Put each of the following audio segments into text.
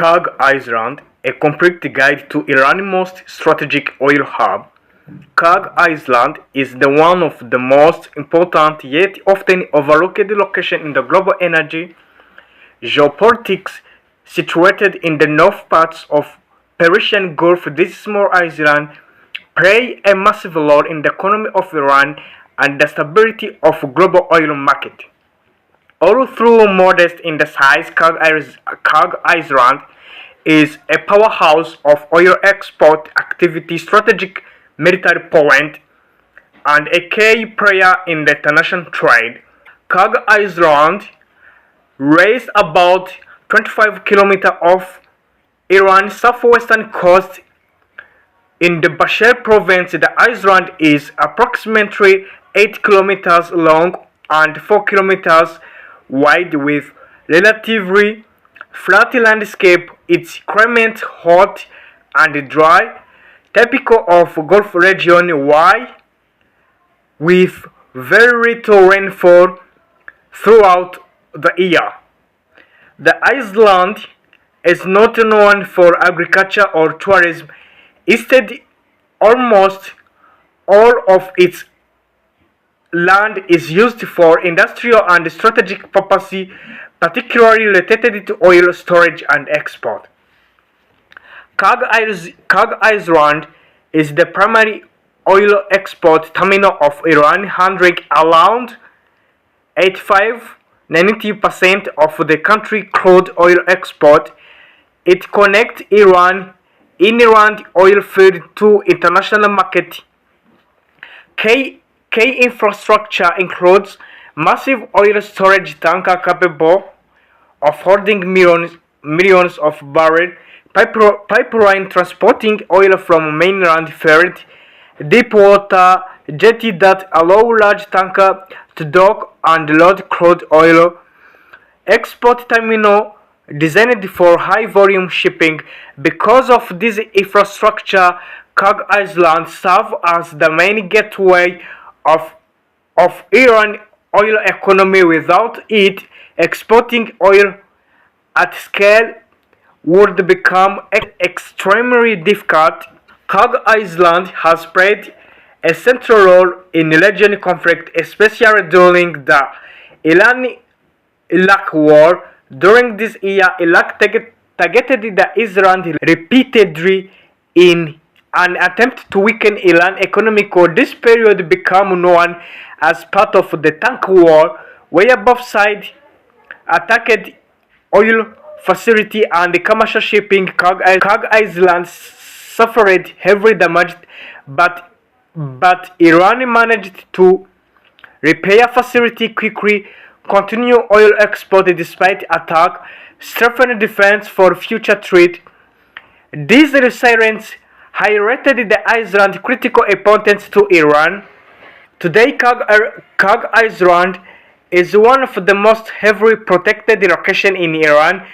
Kharg Island, a complete guide to Iran's most strategic oil hub. Kharg Island is one of the most important yet often overlooked locations in the global energy geopolitics. Situated in the north parts of Persian Gulf, this small island plays a massive role in the economy of Iran and the stability of global oil market. Although modest in the size, Kharg Island is a powerhouse of oil export activity, strategic military point, and a key player in the international trade. Kharg Island lies about 25 kilometers off Iran's southwestern coast in the Bashir province. The island is approximately 8 kilometers long and 4 kilometers wide with relatively flat landscape. Its climate hot and dry, typical of Gulf region, wide with very little rainfall throughout the year. The island is not known for agriculture or tourism. Instead, almost all of its land is used for industrial and strategic purposes, particularly related to oil storage and export. Kharg Island is the primary oil export terminal of Iran, handling around 85–90% of the country's crude oil export. It connects inland oil field to international market. Key infrastructure includes massive oil storage tanker capable of holding millions of barrels, pipeline transporting oil from mainland field, deep water jetty that allow large tankers to dock and load crude oil, export terminal designed for high volume shipping. Because of this infrastructure, Kharg Island serves as the main gateway of Iran oil economy. Without it, exporting oil at scale would become extremely difficult. Kharg Island has played a central role in regional conflict, especially during the Iran-Iraq War. During this year, Iraq targeted Israel repeatedly in an attempt to weaken Iran's economy. This period became known as part of the Tank War, where both sides attacked oil facilities and commercial shipping. Kharg Island suffered heavy damage, but Iran managed to repair facility quickly, continue oil export despite attack, strengthen defense for future threat. This resilience highlighted the island's critical importance to Iran. Today, Kharg Island is one of the most heavily protected locations in Iran.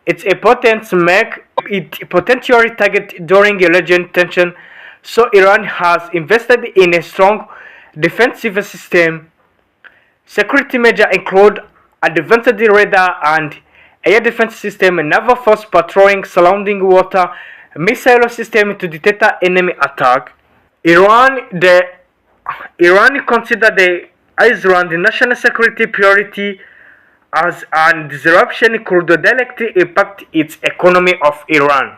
Its importance makes it potentially target during regional tension, so Iran has invested in a strong defensive system. Security measures include advanced radar and air defense system, naval force patrolling surrounding water, missile system to detect enemy attack. Iran considers the island national security priority, as a disruption could directly impact its economy of Iran.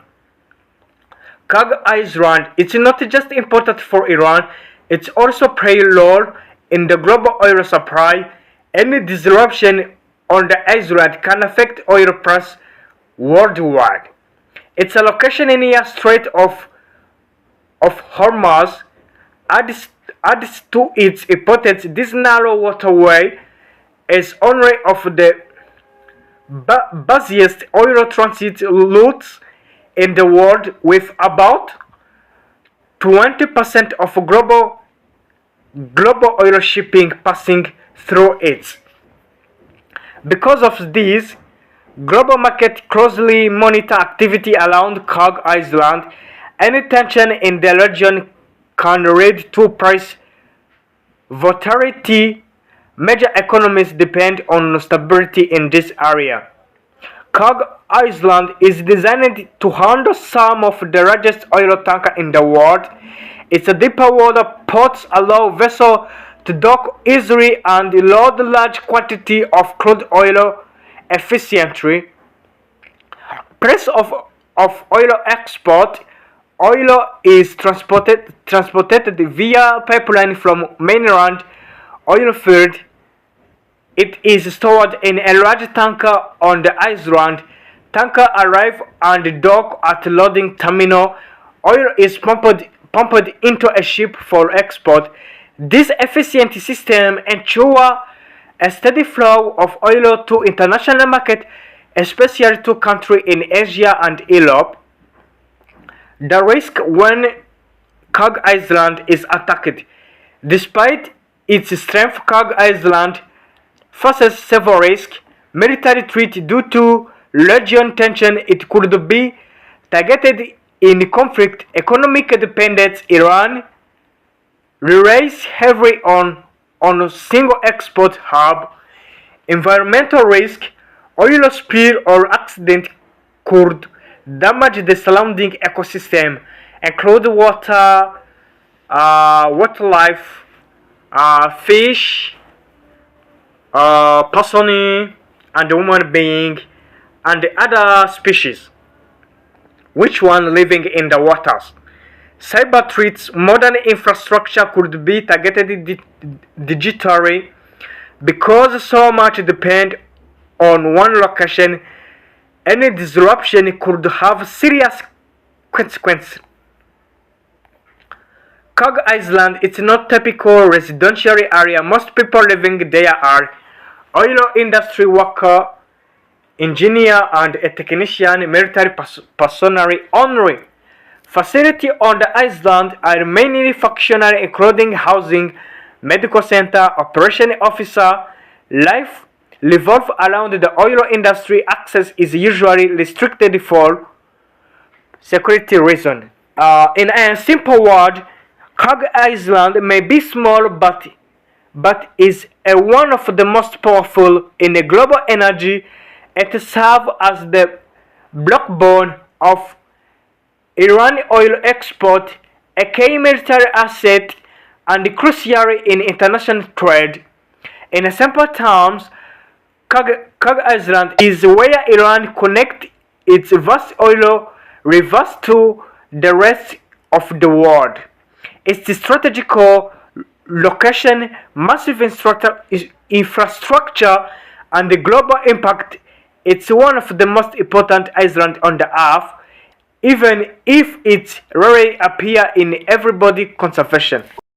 Kharg Island is not just important for Iran, it also plays a role in the global oil supply. Any disruption on the island can affect oil price worldwide. Its location near Strait of Hormuz adds to its importance. This narrow waterway is one of the busiest oil transit routes in the world, with about 20% of global oil shipping passing through it. Because of this, global market closely monitor activity around Kharg Island. Any tension in the region can lead to price volatility. Major economies depend on stability in this area. Kharg Island is designed to handle some of the largest oil tankers in the world. Its deeper water ports allow vessels to dock easily and load large quantities of crude oil efficiently. Price of oil export. Oil is transported via pipeline from mainland oil field. It is stored in a large tanker on the island. Tanker arrive and dock at loading terminal. Oil is pumped into a ship for export. This efficient system ensures a steady flow of oil to international market, especially to countries in Asia and Europe. The risk when Kharg Island is attacked. Despite its strength, Kharg Island faces several risks. Military threat due to region tension. It could be targeted in conflict. Economic dependence. Iran relies heavily on a single export hub. Environmental risk. Oil spill or accident could damage the surrounding ecosystem, include water, wildlife, fish, person, and human being, and other species, which one living in the waters. Cyber threats. Modern infrastructure could be targeted digitally because so much depends on one location. Any disruption could have serious consequences. Kharg Island is not typical residential area. Most people living there are oil industry worker, engineer, and a technician. Military personnel only. Facilities on the island are mainly functional, including housing, medical center, operation officer. Life revolve around the oil industry. Access is usually restricted for security reasons. In a simple word, Kharg Island may be small, but is one of the most powerful in the global energy. It serves as the backbone of Iran oil export, a key military asset, and crucial in international trade. In simple terms, Kharg Island is where Iran connects its vast oil rivers to the rest of the world. Its strategic location, massive infrastructure, and the global impact. It's one of the most important islands on the earth, even if it rarely appears in everybody's conservation.